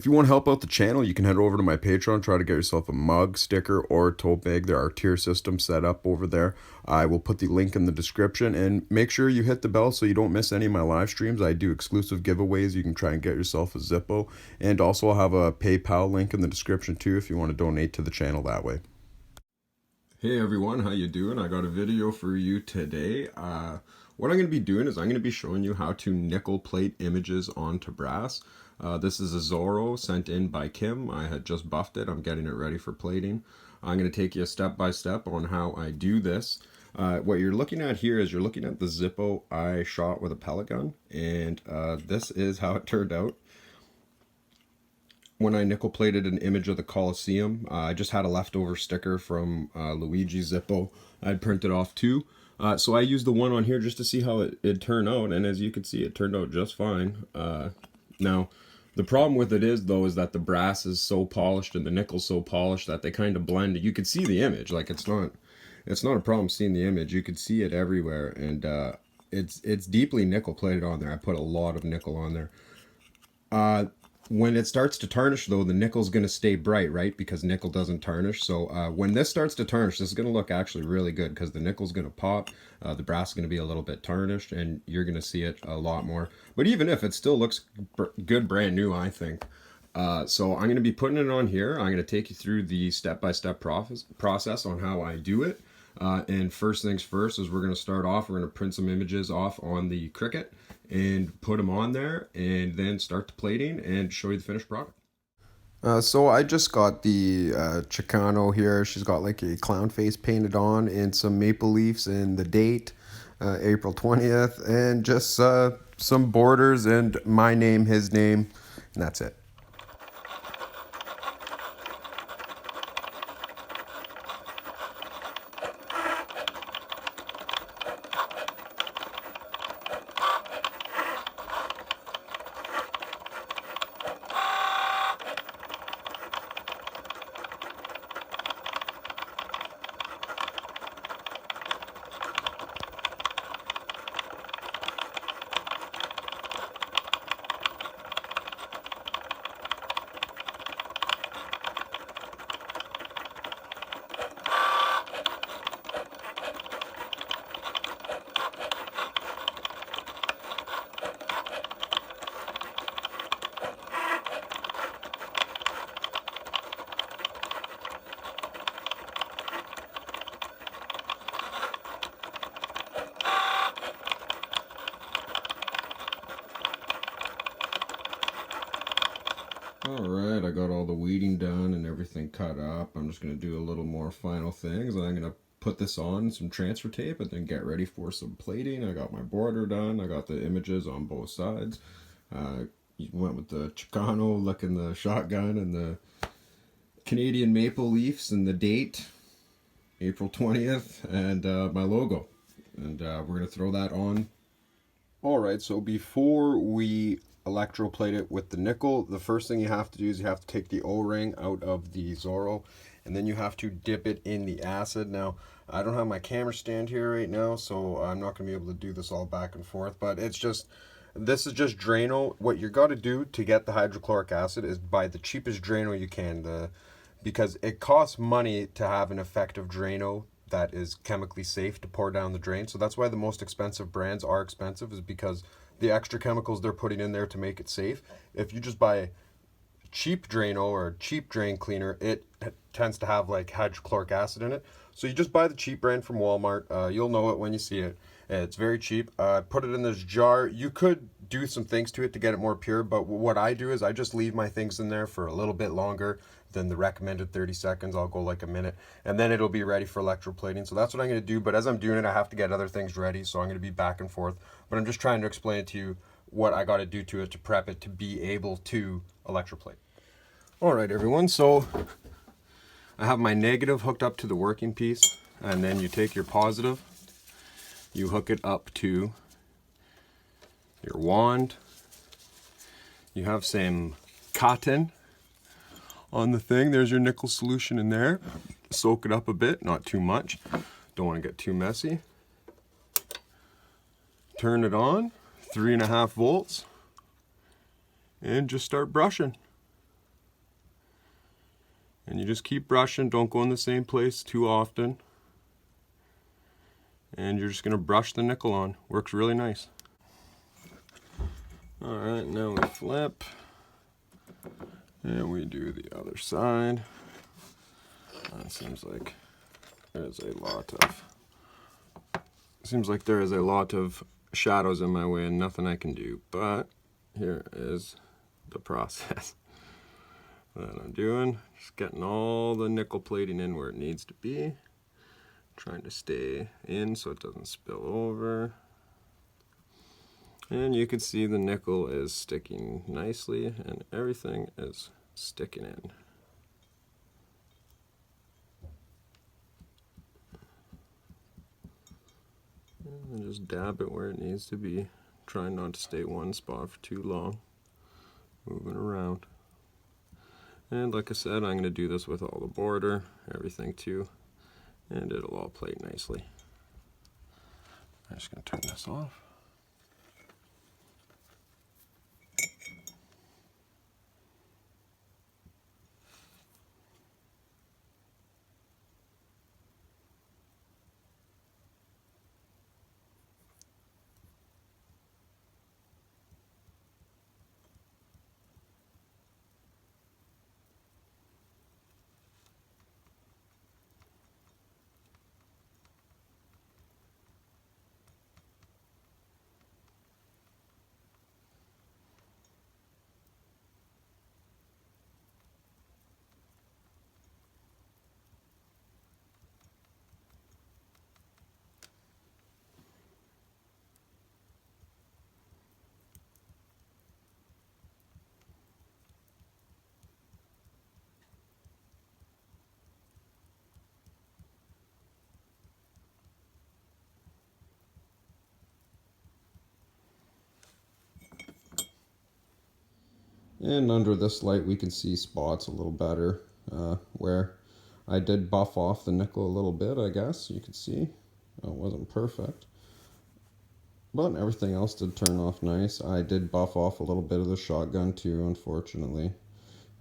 if you want to help out the channel, you can head over to my Patreon, try to get yourself a mug, sticker, or tote bag. There are tier systems set up over there. I will put the link in the description, and make sure you hit the bell so you don't miss any of my live streams. I do exclusive giveaways. You can try and get yourself a Zippo, and also I'll have a PayPal link in the description too if you want to donate to the channel that way. Hey everyone, how you doing? I got a video for you today. What I'm going to be doing is I'm going to be showing you how to nickel plate images onto brass. This is a Zorro sent in by Kim. I had just buffed it. I'm getting it ready for plating. I'm going to take you step by step on how I do this. What you're looking at here is you're looking at the Zippo I shot with a pellet gun, and this is how it turned out. When I nickel plated an image of the Coliseum, I just had a leftover sticker from Luigi's Zippo. I'd printed off too. So I used the one on here just to see how it turned out, and as you can see, it turned out just fine. Now, the problem with it is that the brass is so polished and the nickel's so polished that they kind of blend. You can see the image, like it's not a problem seeing the image. You can see it everywhere, and it's deeply nickel plated on there. I put a lot of nickel on there. When it starts to tarnish, though, the nickel's going to stay bright, right? Because nickel doesn't tarnish. So when this starts to tarnish, this is going to look actually really good because the nickel's going to pop. The brass is going to be a little bit tarnished, and you're going to see it a lot more. But even if it still looks good, brand new, I think. So I'm going to be putting it on here. I'm going to take you through the step-by-step process on how I do it. And first things first is we're going to start off. We're going to print some images off on the Cricut and put them on there, and then start the plating and show you the finished product. So I just got the Chicano here. She's got like a clown face painted on and some maple leaves and the date, April 20th, and just some borders and my name, his name, and that's it. Alright, I got all the weeding done and everything cut up. I'm just going to do a little more final things. I'm going to put this on some transfer tape and then get ready for some plating. I got my border done. I got the images on both sides. Went with the Chicano, looking the shotgun and the Canadian maple leaves and the date, April 20th, and my logo. And we're going to throw that on. Alright, so before we electroplate it with the nickel, the first thing you have to do is you have to take the O-ring out of the Zorro, and then you have to dip it in the acid. Now, I don't have my camera stand here right now, so I'm not going to be able to do this all back and forth, but this is just Drano. What you got to do to get the hydrochloric acid is buy the cheapest Drano you can, because it costs money to have an effective Drano that is chemically safe to pour down the drain. So that's why the most expensive brands are expensive, is because the extra chemicals they're putting in there to make it safe. If you just buy cheap Drano or cheap drain cleaner, it tends to have like hydrochloric acid in it. So you just buy the cheap brand from Walmart. You'll know it when you see it. It's very cheap. Put it in this jar. You could do some things to it to get it more pure, but what I do is I just leave my things in there for a little bit longer than the recommended 30 seconds. I'll go like a minute, and then it'll be ready for electroplating. So that's what I'm going to do, but as I'm doing it, I have to get other things ready, so I'm going to be back and forth. But I'm just trying to explain to you what I got to do to it to prep it to be able to electroplate. Alright everyone, so I have my negative hooked up to the working piece, and then you take your positive, you hook it up to your wand. You have some cotton on the thing. There's your nickel solution in there. Soak it up a bit, not too much. Don't want to get too messy. Turn it on, 3.5 volts, and just start brushing. And you just keep brushing, don't go in the same place too often. And you're just gonna brush the nickel on. Works really nice. All right, now we flip. And we do the other side. It seems like there is a lot of shadows in my way and nothing I can do, but here is the process that I'm doing. Just getting all the nickel plating in where it needs to be. Trying to stay in so it doesn't spill over. And you can see the nickel is sticking nicely and everything is sticking in. And just dab it where it needs to be. Trying not to stay one spot for too long. Moving around. And like I said, I'm going to do this with all the border, everything too. And it'll all plate nicely. I'm just going to turn this off. And under this light we can see spots a little better where I did buff off the nickel a little bit, I guess. You can see it wasn't perfect, but everything else did turn off nice. I did buff off a little bit of the shotgun too, unfortunately.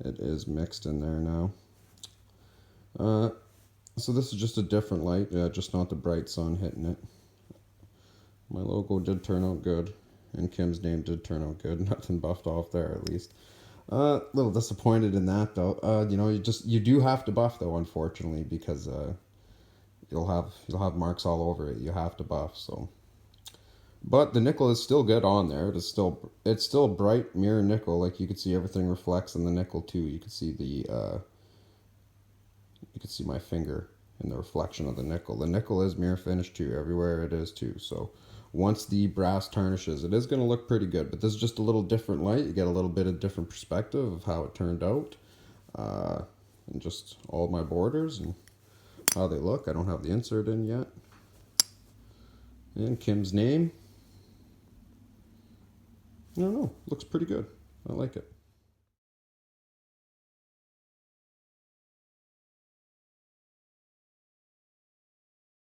It is mixed in there now. So this is just a different light, just not the bright sun hitting it. My logo did turn out good, and Kim's name did turn out good. Nothing buffed off there, at least. A little disappointed in that though. You know, you do have to buff though, unfortunately, because you'll have marks all over it. You have to buff. So, but the nickel is still good on there. It's still bright mirror nickel. Like you can see everything reflects in the nickel too. You can see my finger in the reflection of the nickel. The nickel is mirror finish too. Everywhere it is too. So once the brass tarnishes, it is going to look pretty good. But this is just a little different light. You get a little bit of different perspective of how it turned out. And just all my borders and how they look. I don't have the insert in yet. And Kim's name. I don't know. Looks pretty good. I like it.